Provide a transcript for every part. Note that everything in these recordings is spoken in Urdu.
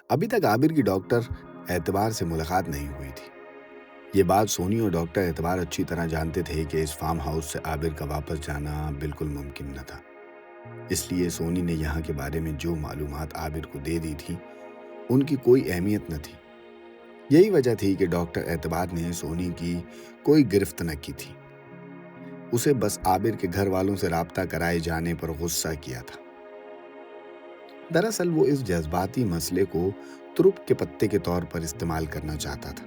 ابھی تک عابر کی ڈاکٹر اعتبار سے ملاقات نہیں ہوئی تھی۔ یہ بات سونی اور ڈاکٹر اعتبار اچھی طرح جانتے تھے کہ اس فارم ہاؤس سے عابر کا واپس جانا بالکل ممکن نہ تھا۔ اس لیے سونی نے یہاں کے بارے میں جو معلومات عابر کو دے دی تھی ان کی کوئی اہمیت نہ تھی۔ یہی وجہ تھی کہ ڈاکٹر اعتبار نے سونی کی کوئی گرفت نہ کی تھی۔ اسے بس عابر کے گھر والوں سے رابطہ کرائے جانے پر غصہ کیا تھا۔ دراصل وہ اس جذباتی مسئلے کو ترپ کے پتے کے طور پر استعمال کرنا چاہتا تھا،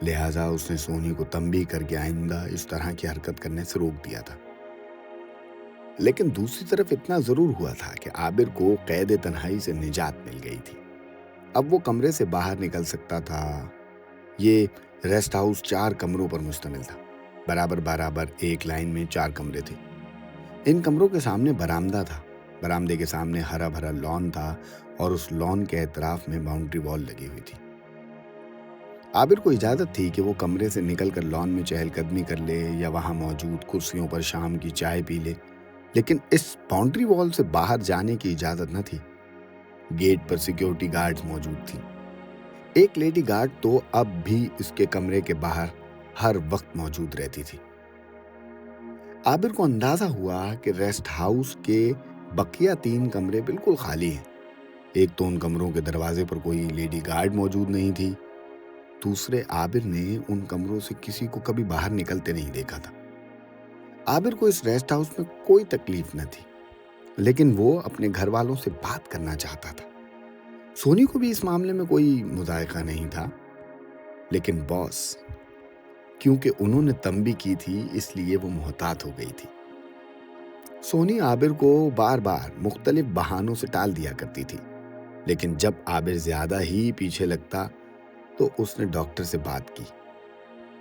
لہٰذا اس نے سونی کو تنبیہ کر کے آئندہ اس طرح کی حرکت کرنے سے روک دیا تھا۔ لیکن دوسری طرف اتنا ضرور ہوا تھا کہ عابر کو قید تنہائی سے نجات مل گئی تھی۔ اب وہ کمرے سے باہر نکل سکتا تھا۔ یہ ریسٹ ہاؤس 4 کمروں پر مشتمل تھا، برابر ایک لائن میں 4 کمرے تھے۔ ان کمروں کے سامنے برآمدہ تھا، برآمدے کے سامنے ہرا بھرا لان تھا اور اس لان کے اطراف میں باؤنڈری وال لگی ہوئی تھی۔ عابر کو اجازت تھی کہ وہ کمرے سے نکل کر لان میں چہل قدمی کر لے یا وہاں موجود کرسیوں پر شام کی چائے پی لے، لیکن اس باؤنڈری وال سے باہر جانے کی اجازت نہ تھی۔ گیٹ پر سیکیورٹی گارڈز موجود تھی۔ ایک لیڈی گارڈ تو اب بھی اس کے کمرے کے باہر ہر وقت موجود رہتی تھی۔ عابر کو اندازہ ہوا کہ ریسٹ ہاؤس کے بقیہ 3 کمرے بالکل خالی ہیں۔ ایک تو ان کمروں کے دروازے پر کوئی لیڈی گارڈ موجود نہیں تھی، دوسرے عابر نے ان کمروں سے کسی کو کبھی باہر نکلتے نہیں دیکھا تھا۔ عابر کو اس ریسٹ ہاؤس میں کوئی تکلیف نہ تھی، لیکن وہ اپنے گھر والوں سے بات کرنا چاہتا تھا۔ سونی کو بھی اس معاملے میں کوئی مضائقہ نہیں تھا، لیکن باس، کیونکہ انہوں نے تنبیہ کی تھی اس لیے وہ محتاط ہو گئی تھی۔ سونی عابر کو بار بار مختلف بہانوں سے ٹال دیا کرتی تھی، لیکن جب عابر زیادہ ہی پیچھے لگتا تو اس نے ڈاکٹر سے بات کی۔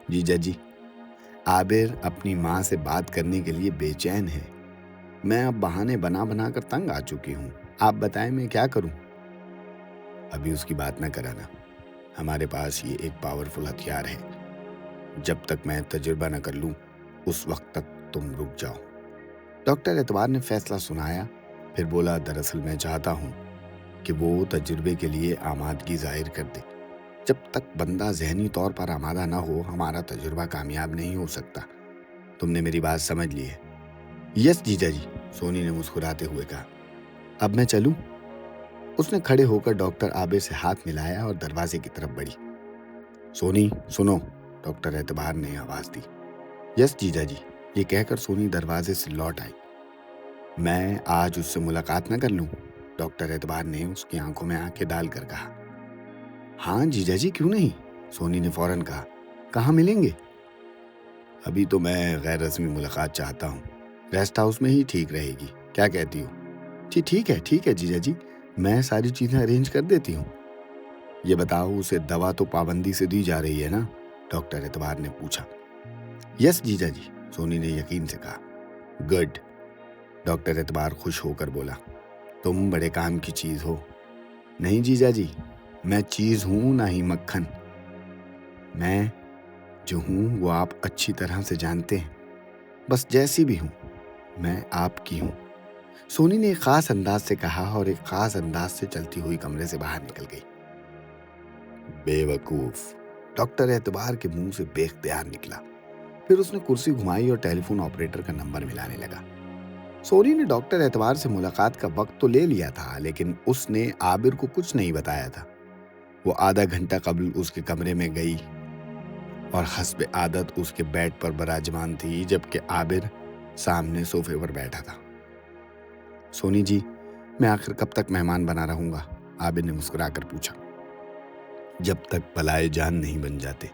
جیجا جی، عابر اپنی ماں سے بات کرنے کے لیے بے چین ہے۔ میں اب بہانے بنا کر تنگ آ چکی ہوں۔ آپ بتائیں میں کیا کروں؟ ابھی اس کی بات نہ کرانا، ہمارے پاس یہ ایک پاورفل ہتھیار ہے۔ جب تک میں تجربہ نہ کر لوں اس وقت تک تم رک جاؤ۔ ڈاکٹر اعتبار نے فیصلہ سنایا، پھر بولا، دراصل میں چاہتا ہوں کہ وہ تجربے کے لیے آمادگی ظاہر کر دے۔ جب تک بندہ ذہنی طور پر آمادہ نہ ہو ہمارا تجربہ کامیاب نہیں ہو سکتا۔ تم نے میری بات سمجھ لی ہے؟ یس جیجا جی، سونی نے مسکراتے ہوئے کہا۔ اب میں چلوں؟ اس نے کھڑے ہو کر ڈاکٹر عابر سے ہاتھ ملایا اور دروازے کی طرف بڑھی۔ سونی سنو، ڈاکٹر اعتبار نے آواز دی۔ یس جیجا جی، یہ کہہ کر سونی دروازے سے لوٹ آئی۔ میں آج اس سے ملاقات نہ کر لوں؟ ڈاکٹر اعتبار نے اس کی آنکھوں میں آنکھیں ڈال کر کہا۔ ہاں جیجا جی، کیوں نہیں؟ سونی نے فوراً کہا۔ کہاں ملیں گے؟ ابھی تو میں غیر رسمی ملاقات چاہتا ہوں، ریسٹ ہاؤس میں ہی ٹھیک رہے گی، کیا کہتی ہو؟ ٹھیک ہے جیجا جی، میں ساری چیزیں ارینج کر دیتی ہوں۔ یہ بتاؤ، اسے دوا تو پابندی سے دی جا رہی ہے نا؟ ڈاکٹر اعتبار نے پوچھا۔ یس جیجا جی، سونی نے یقین سے کہا۔ گڈ، ڈاکٹر اعتبار خوش ہو کر بولا۔ تم بڑے کام کی چیز ہو۔ نہیں جیجا جی، میں چیز ہوں نہ ہی مکھن۔ میں جو ہوں وہ آپ اچھی طرح سے جانتے ہیں، بس جیسی بھی ہوں میں آپ کی ہوں، سونی نے ایک خاص انداز سے کہا اور ایک خاص انداز سے چلتی ہوئی کمرے سے باہر نکل گئی۔ بے وقوف، ڈاکٹر اعتبار کے منہ سے بے اختیار نکلا۔ پھر اس نے کرسی گھمائی اور ٹیلی فون آپریٹر کا نمبر ملانے لگا۔ سونی نے ڈاکٹر اعتبار سے ملاقات کا وقت تو لے لیا تھا، لیکن اس نے عابر کو کچھ نہیں بتایا تھا۔ وہ آدھا گھنٹہ قبل اس کے کمرے میں گئی اور حسب عادت اس کے بیڈ پر براجمان تھی، جبکہ عابر سامنے صوفے پر بیٹھا تھا۔ سونی جی، میں آخر کب تک مہمان بنا رہوں گا؟ عابر نے مسکرا کر پوچھا۔ جب تک بلائے جان نہیں بن جاتے،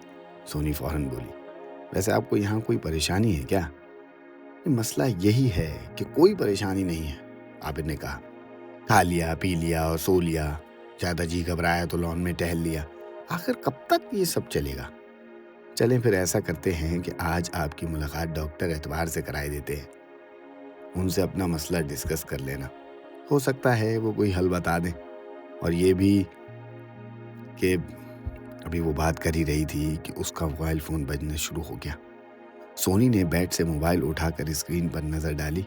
سونی فوراً بولی۔ ویسے آپ کو یہاں کوئی پریشانی ہے کیا؟ مسئلہ یہی ہے کہ کوئی پریشانی نہیں ہے، عابر نے کہا۔ کھا لیا، پی لیا اور سو لیا، زیادہ جی گھبرایا تو لان میں ٹہل لیا، آخر کب تک یہ سب چلے گا؟ چلیں پھر ایسا کرتے ہیں کہ آج آپ کی ملاقات ڈاکٹر اعتبار سے کرائی دیتے ہیں، ان سے اپنا مسئلہ ڈسکس کر لینا، ہو سکتا ہے وہ کوئی حل بتا دیں۔ اور یہ بھی کہ ابھی وہ بات کر ہی رہی تھی کہ اس کا موبائل فون بجنا شروع ہو گیا۔ سونی نے بیڈ سے موبائل اٹھا کر اسکرین پر نظر ڈالی۔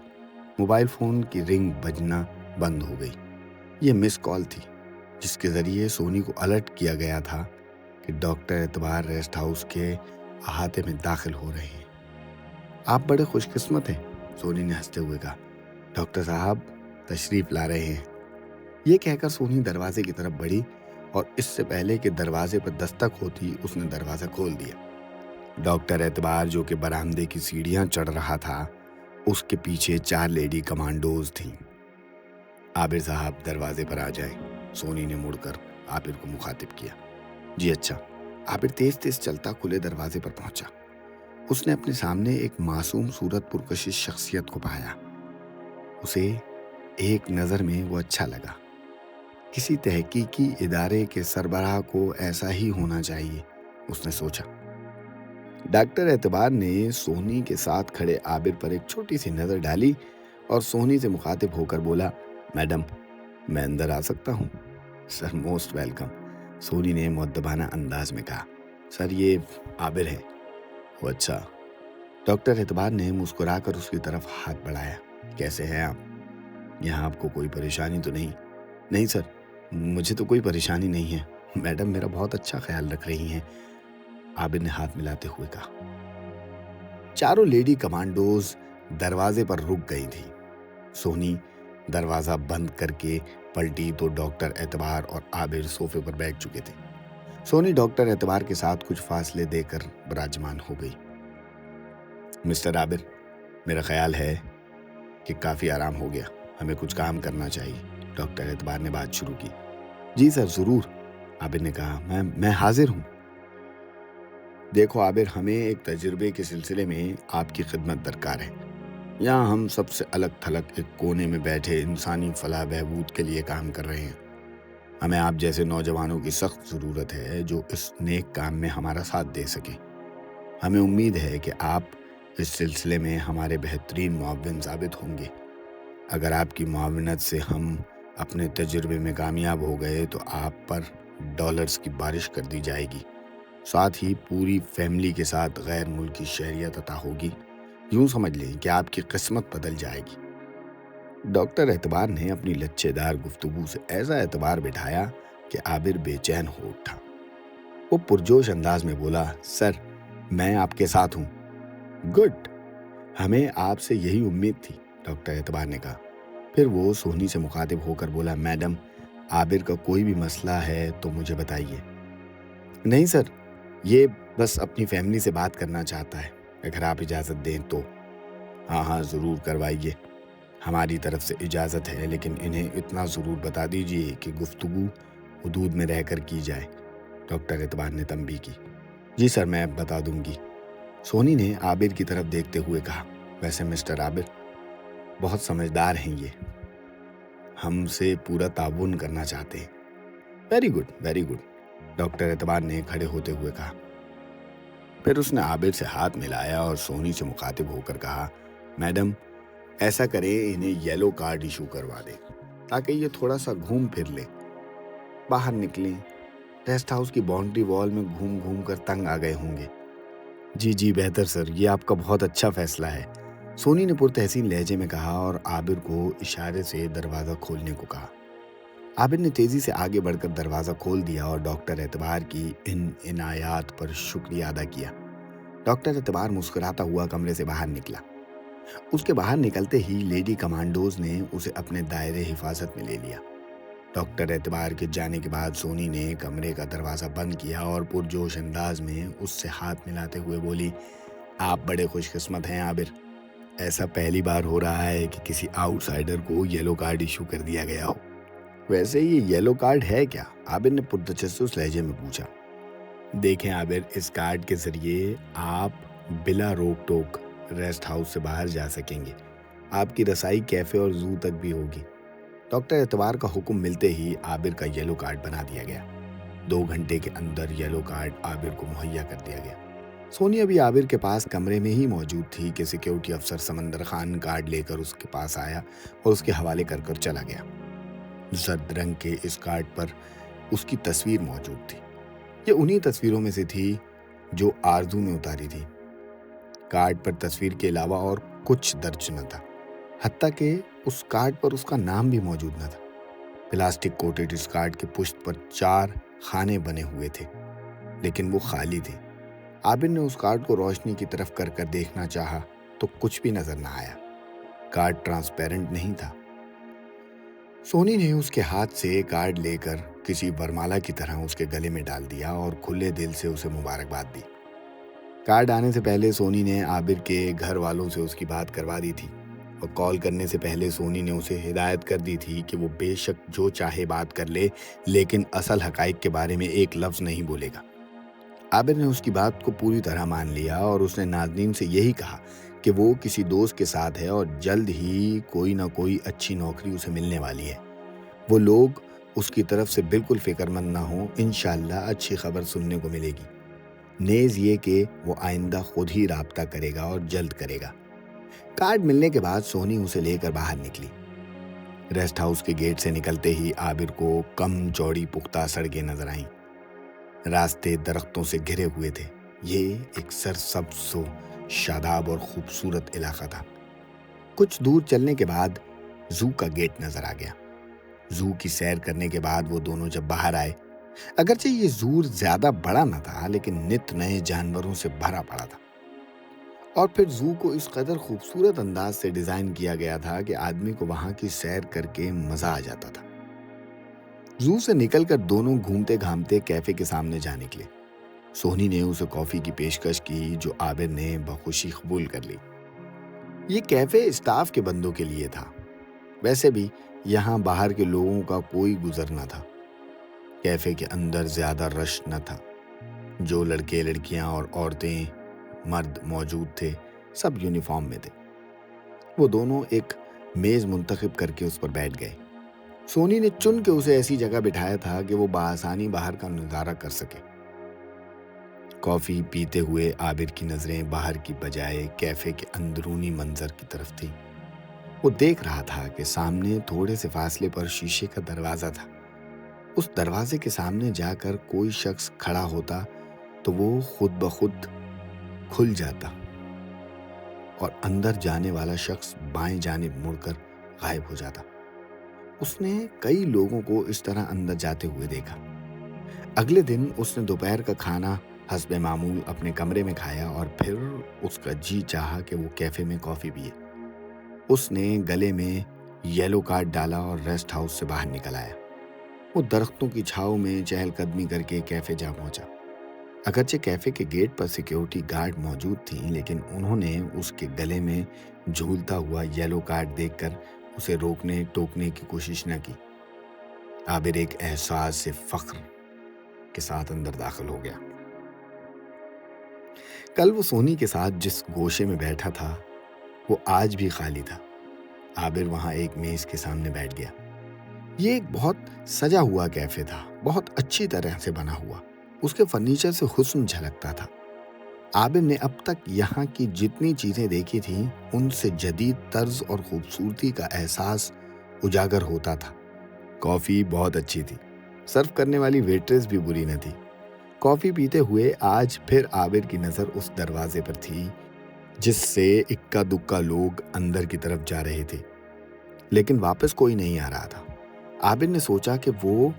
موبائل فون کی رنگ بجنا بند ہو گئی۔ یہ مس کال تھی۔ جس کے ذریعے سونی کو الرٹ کیا گیا تھا کہ ڈاکٹر اعتبار ریسٹ ہاؤس کے احاطے میں داخل ہو رہے ہیں۔ آپ بڑے خوش قسمت ہیں، سونی نے ہنستے ہوئے کہا۔ ڈاکٹر صاحب تشریف لا رہے ہیں۔ یہ کہہ کر سونی دروازے کی طرف بڑھی اور اس سے پہلے کہ دروازے پر دستک ہوتی اس نے دروازہ کھول دیا۔ ڈاکٹر اعتبار جو کہ برآمدے کی سیڑھیاں چڑھ رہا تھا، اس کے پیچھے 4 لیڈی کمانڈوز تھیں۔ عابر صاحب دروازے پر آ جائیں، سونی نے مڑ کر عابر کو مخاطب کیا۔ جی اچھا۔ عابر تیز تیز چلتا کھلے دروازے پر پہنچا۔ اس نے اپنے سامنے ایک معصوم صورت پرکشش شخصیت کو پایا۔ اسے ایک نظر میں وہ اچھا لگا۔ کسی تحقیقی ادارے کے سربراہ کو ایسا ہی ہونا چاہیے، اس نے سوچا۔ ڈاکٹر اعتبار نے سونی کے ساتھ کھڑے عابر پر ایک چھوٹی سی نظر ڈالی اور سونی سے مخاطب ہو کر بولا، میڈم میں اندر آ سکتا ہوں؟ سر موسٹ ویلکم، سونی نے مؤدبانہ انداز میں کہا۔ سر یہ عابر ہے۔ وہ اچھا۔ ڈاکٹر اعتبار نے مسکرا کر اس کی طرف ہاتھ بڑھایا۔ کیسے ہیں آپ؟ یہاں آپ کو کوئی پریشانی تو نہیں؟ نہیں سر، مجھے تو کوئی پریشانی نہیں ہے، میڈم میرا بہت اچھا خیال رکھ رہی ہیں، عابر نے ہاتھ ملاتے ہوئے کہا۔ 4 لیڈی کمانڈوز دروازے پر رک گئی تھی۔ سونی دروازہ بند کر کے پلٹی تو ڈاکٹر اعتبار اور عابر صوفے پر بیٹھ چکے تھے۔ سونی ڈاکٹر اعتبار کے ساتھ کچھ فاصلے دے کر براجمان ہو گئی۔ مسٹر عابر، میرا خیال ہے کہ کافی آرام ہو گیا، ہمیں کچھ کام کرنا چاہیے، ڈاکٹر اعتبار نے بات شروع کی۔ جی سر ضرور، عابر نے کہا، میں حاضر ہوں۔ دیکھو عابر، ہمیں ایک تجربے کے سلسلے میں آپ کی خدمت درکار ہے۔ یہاں ہم سب سے الگ تھلگ ایک کونے میں بیٹھے انسانی فلاح بہبود کے لیے کام کر رہے ہیں۔ ہمیں آپ جیسے نوجوانوں کی سخت ضرورت ہے جو اس نیک کام میں ہمارا ساتھ دے سکیں۔ ہمیں امید ہے کہ آپ اس سلسلے میں ہمارے بہترین معاون ثابت ہوں گے۔ اگر آپ کی معاونت سے ہم اپنے تجربے میں کامیاب ہو گئے تو آپ پر ڈالرز کی بارش کر دی جائے گی، ساتھ ہی پوری فیملی کے ساتھ غیر ملکی شہریت عطا ہوگی۔ یوں سمجھ لیں کہ آپ کی قسمت بدل جائے گی۔ ڈاکٹر اعتبار نے اپنی لچے دار گفتگو سے ایسا اعتبار بٹھایا کہ عابر بے چین ہو اٹھا۔ وہ پرجوش انداز میں بولا، سر میں آپ کے ساتھ ہوں۔ گڈ، ہمیں آپ سے یہی امید تھی، ڈاکٹر اعتبار نے کہا۔ پھر وہ سونی سے مخاطب ہو کر بولا، میڈم عابر کا کوئی بھی مسئلہ ہے تو مجھے بتائیے۔ نہیں سر، یہ بس اپنی فیملی سے بات کرنا چاہتا ہے، اگر آپ اجازت دیں تو۔ ہاں ضرور کروائیے، ہماری طرف سے اجازت ہے، لیکن انہیں اتنا ضرور بتا دیجیے کہ گفتگو حدود میں رہ کر کی جائے، ڈاکٹر اعتبار نے تنبیہ کی۔ جی سر میں بتا دوں گی، سونی نے عابر کی طرف دیکھتے ہوئے کہا۔ ویسے مسٹر عابر بہت سمجھدار ہیں، یہ ہم سے پورا تعاون کرنا چاہتے ہیں۔ Very good very good, doctor اعتبار نے کھڑے ہوتے ہوئے کہا۔ پھر اس نے عابر سے ہاتھ ملایا اور سونی سے مخاطب ہو کر کہا، میڈم ایسا کریں انہیں یلو کارڈ ایشو کروا دیں تاکہ یہ تھوڑا سا گھوم پھر لیں، باہر نکلیں، ریسٹ ہاؤس کی باؤنڈری وال میں گھوم گھوم کر تنگ آ گئے ہوں گے۔ جی بہتر سر، یہ آپ کا بہت اچھا فیصلہ ہے، سونی نے پرتحسین لہجے میں کہا اور عابر کو اشارے سے دروازہ کھولنے کو کہا۔ عابر نے تیزی سے آگے بڑھ کر دروازہ کھول دیا اور ڈاکٹر اعتبار کی ان عنایات پر شکریہ ادا کیا۔ ڈاکٹر اعتبار مسکراتا ہوا کمرے سے باہر نکلا۔ اس کے باہر نکلتے ہی لیڈی کمانڈوز نے اسے اپنے دائرے حفاظت میں لے لیا۔ ڈاکٹر اعتبار کے جانے کے بعد سونی نے کمرے کا دروازہ بند کیا اور پرجوش انداز میں اس سے ہاتھ ملاتے ہوئے بولی، آپ بڑے خوش قسمت ہیں عابر، ایسا پہلی بار ہو رہا ہے کہ کسی آؤٹ سائڈر کو یلو کارڈ ایشو کر دیا گیا ہو۔ ویسے یہ یلو کارڈ ہے کیا؟ عابر نے پرتجسس لہجے میں پوچھا۔ دیکھیں عابر، اس کارڈ کے ذریعے آپ بلا روک ٹوک ریسٹ ہاؤس سے باہر جا سکیں گے، آپ کی رسائی کیفے اور زو تک بھی ہوگی۔ ڈاکٹر اعتبار کا حکم ملتے ہی عابر کا یلو کارڈ بنا دیا گیا۔ 2 گھنٹے کے اندر یلو کارڈ عابر کو مہیا کر دیا گیا۔ سونی ابھی عابر کے پاس کمرے میں ہی موجود تھی کہ سیکیورٹی افسر سمندر خان کارڈ لے کر اس کے پاس آیا اور اس کے حوالے کر چلا گیا۔ زرد رنگ کے اس کارڈ پر اس کی تصویر موجود تھی۔ یہ انہی تصویروں میں سے تھی جو آرزو نے اتاری تھی۔ کارڈ پر تصویر کے علاوہ اور کچھ درج نہ تھا، حتیٰ کہ اس کارڈ پر اس کا نام بھی موجود نہ تھا۔ پلاسٹک کوٹڈ اسکارٹ کے پشت پر 4 خانے بنے ہوئے تھے، لیکن وہ خالی تھے۔ عابر نے اس کارڈ کو روشنی کی طرف کر دیکھنا چاہا تو کچھ بھی نظر نہ آیا۔ کارڈ ٹرانسپیرنٹ نہیں تھا۔ سونی نے اس کے ہاتھ سے کارڈ لے کر کسی ورمالا کی طرح اس کے گلے میں ڈال دیا اور کھلے دل سے اسے مبارکباد دی۔ کارڈ آنے سے پہلے سونی نے عابر کے گھر والوں سے اس کی بات کروا دی تھی، اور کال کرنے سے پہلے سونی نے اسے ہدایت کر دی تھی کہ وہ بے شک جو چاہے بات کر لے، لیکن اصل حقائق کے بارے میں ایک لفظ نہیں بولے گا۔ عابر نے اس کی بات کو پوری طرح مان لیا اور اس نے ناظرین سے یہی کہا کہ وہ کسی دوست کے ساتھ ہے اور جلد ہی کوئی نہ کوئی اچھی نوکری اسے ملنے والی ہے۔ وہ لوگ اس کی طرف سے بالکل فکر مند نہ ہوں، انشاءاللہ اچھی خبر سننے کو ملے گی، نیز یہ کہ وہ آئندہ خود ہی رابطہ کرے گا اور جلد کرے گا۔ کارڈ ملنے کے بعد سونی اسے لے کر باہر نکلی۔ ریسٹ ہاؤس کے گیٹ سے نکلتے ہی عابر کو کم چوڑی پختہ سڑکیں نظر آئیں۔ راستے درختوں سے گھرے ہوئے تھے۔ یہ ایک سرسبز و شاداب اور خوبصورت علاقہ تھا۔ کچھ دور چلنے کے بعد زو کا گیٹ نظر آ گیا۔ زو کی سیر کرنے کے بعد وہ دونوں جب باہر آئے، اگرچہ یہ زو زیادہ بڑا نہ تھا لیکن نت نئے جانوروں سے بھرا پڑا تھا، اور پھر زو کو اس قدر خوبصورت انداز سے ڈیزائن کیا گیا تھا کہ آدمی کو وہاں کی سیر کر کے مزہ آ جاتا تھا۔ زو سے نکل کر دونوں گھومتے گھامتے کیفے کے سامنے جا نکلے۔ سونی نے اسے کافی کی پیشکش کی جو عابر نے بخوشی قبول کر لی۔ یہ کیفے اسٹاف کے بندوں کے لیے تھا، ویسے بھی یہاں باہر کے لوگوں کا کوئی گزر نہ تھا۔ کیفے کے اندر زیادہ رش نہ تھا۔ جو لڑکے لڑکیاں اور عورتیں مرد موجود تھے سب یونیفارم میں تھے۔ وہ دونوں ایک میز منتخب کر کے اس پر بیٹھ گئے۔ سونی نے چن کے اسے ایسی جگہ بٹھایا تھا کہ وہ بآسانی باہر کا نظارہ کر سکے۔ کافی پیتے ہوئے عابر کی نظریں باہر کی بجائے کیفے کے اندرونی منظر کی طرف تھیں۔ وہ دیکھ رہا تھا کہ سامنے تھوڑے سے فاصلے پر شیشے کا دروازہ تھا۔ اس دروازے کے سامنے جا کر کوئی شخص کھڑا ہوتا تو وہ خود بخود کھل جاتا اور اندر جانے والا شخص بائیں جانب مڑ کر غائب ہو جاتا۔ اس نے کئی لوگوں کو اس طرح اندر جاتے ہوئے دیکھا۔ اگلے دن اس نے دوپہر کا کھانا حسب معمول اپنے کمرے میں کھایا اور پھر اس کا جی چاہا کہ وہ کیفے میں کافی پیے۔ اس نے گلے میں یلو کارڈ ڈالا اور ریسٹ ہاؤس سے باہر نکل آیا۔ وہ درختوں کی چھاؤں میں چہل قدمی کر کے کیفے جا پہنچا۔ اگرچہ کیفے کے گیٹ پر سیکیورٹی گارڈ موجود تھیں، لیکن انہوں نے اس کے گلے میں جھولتا ہوا یلو کارڈ دیکھ کر اسے روکنے ٹوکنے کی کوشش نہ کی۔ عابر ایک احساس سے فخر کے ساتھ اندر داخل ہو گیا۔ کل وہ سونی کے ساتھ جس گوشے میں بیٹھا تھا وہ آج بھی خالی تھا۔ عابر وہاں ایک میز کے سامنے بیٹھ گیا۔ یہ ایک بہت سجا ہوا کیفے تھا، بہت اچھی طرح سے بنا ہوا۔ اس کے فرنیچر سے حسن جھلکتا تھا۔ عابر نے اب تک یہاں کی جتنی چیزیں دیکھی تھیں ان سے جدید طرز اور خوبصورتی کا احساس اجاگر ہوتا تھا۔ کافی بہت اچھی تھی، سرو کرنے والی ویٹریس بھی بری نہ تھی۔ کافی پیتے ہوئے آج پھر عابر کی نظر اس دروازے پر تھی جس سے اکا دکا لوگ اندر کی طرف جا رہے تھے، لیکن واپس کوئی نہیں آ رہا تھا۔ عابر نے سوچا کہ وہ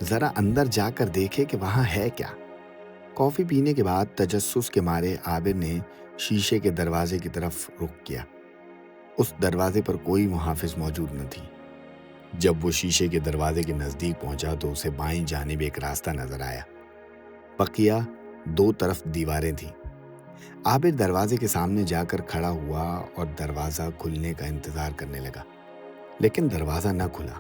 ذرا اندر جا کر دیکھے کہ وہاں ہے کیا۔ کافی پینے کے بعد تجسس کے مارے عابر نے شیشے کے دروازے کی طرف رخ کیا۔ اس دروازے پر کوئی محافظ موجود نہ تھی۔ جب وہ شیشے کے دروازے کے نزدیک پہنچا تو اسے بائیں جانب ایک راستہ نظر آیا۔ بقیہ 2 طرف دیواریں تھیں۔ عابر دروازے کے سامنے جا کر کھڑا ہوا اور دروازہ کھلنے کا انتظار کرنے لگا، لیکن دروازہ نہ کھلا۔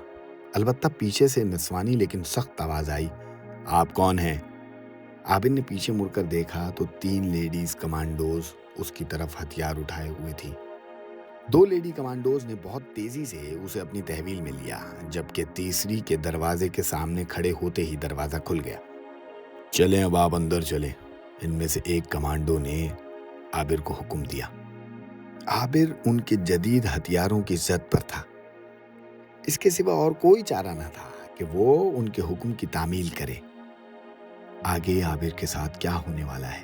البتہ پیچھے سے نسوانی لیکن سخت آواز آئی، آپ کون ہیں؟ عابر نے پیچھے مڑ کر دیکھا تو 3 لیڈیز کمانڈوز اس کی طرف ہتھیار اٹھائے ہوئے تھیں۔ 2 لیڈی کمانڈوز نے بہت تیزی سے اسے اپنی تحویل میں لیا، جبکہ تیسری کے دروازے کے سامنے کھڑے ہوتے ہی دروازہ کھل گیا۔ چلیں اب آپ اندر چلیں، ان میں سے ایک کمانڈو نے عابر کو حکم دیا۔ عابر ان کے جدید ہتھیاروں کی زد پر تھا۔ اس کے سوا اور کوئی چارہ نہ تھا کہ وہ ان کے حکم کی تعمیل کرے۔ آگے عابر کے ساتھ کیا ہونے والا ہے؟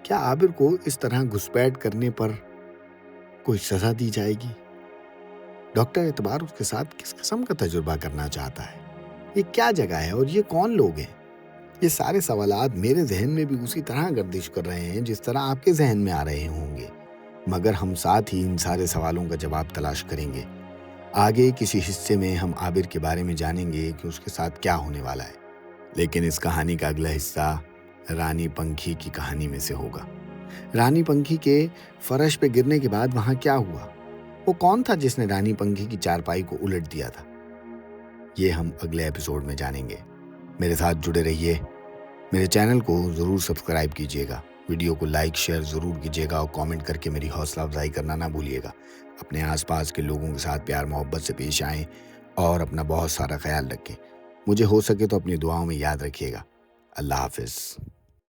کیا عابر کو اس طرح گھسپیٹ کرنے پر کوئی سزا دی جائے گی؟ ڈاکٹر اعتبار اس کے ساتھ کس قسم کا تجربہ کرنا چاہتا ہے؟ یہ کیا جگہ ہے اور یہ کون لوگ ہیں؟ یہ سارے سوالات میرے ذہن میں بھی اسی طرح گردش کر رہے ہیں جس طرح آپ کے ذہن میں آ رہے ہوں گے، مگر ہم ساتھ ہی ان سارے سوالوں کا جواب تلاش کریں گے۔ آگے کسی حصے میں ہم عابر کے بارے میں جانیں گے کہ اس کے ساتھ کیا ہونے والا ہے، لیکن اس کہانی کا اگلا حصہ رانی پنکھی کی کہانی میں سے ہوگا۔ رانی پنکھی کے فرش پہ گرنے کے بعد وہاں کیا ہوا؟ وہ کون تھا جس نے رانی پنکھی کی چارپائی کو الٹ دیا تھا؟ یہ ہم اگلے ایپیسوڈ میں جانیں گے۔ میرے ساتھ جڑے رہیے، میرے چینل کو ضرور سبسکرائب کیجیے گا، ویڈیو کو لائک شیئر ضرور کیجیے گا اور کامنٹ کر کے میری حوصلہ افزائی کرنا نہ بھولیے گا۔ اپنے آس پاس کے لوگوں کے ساتھ پیار محبت سے پیش آئیں اور اپنا بہت سارا خیال رکھیں۔ مجھے ہو سکے تو اپنی دعاؤں میں یاد رکھیے گا۔ اللہ حافظ۔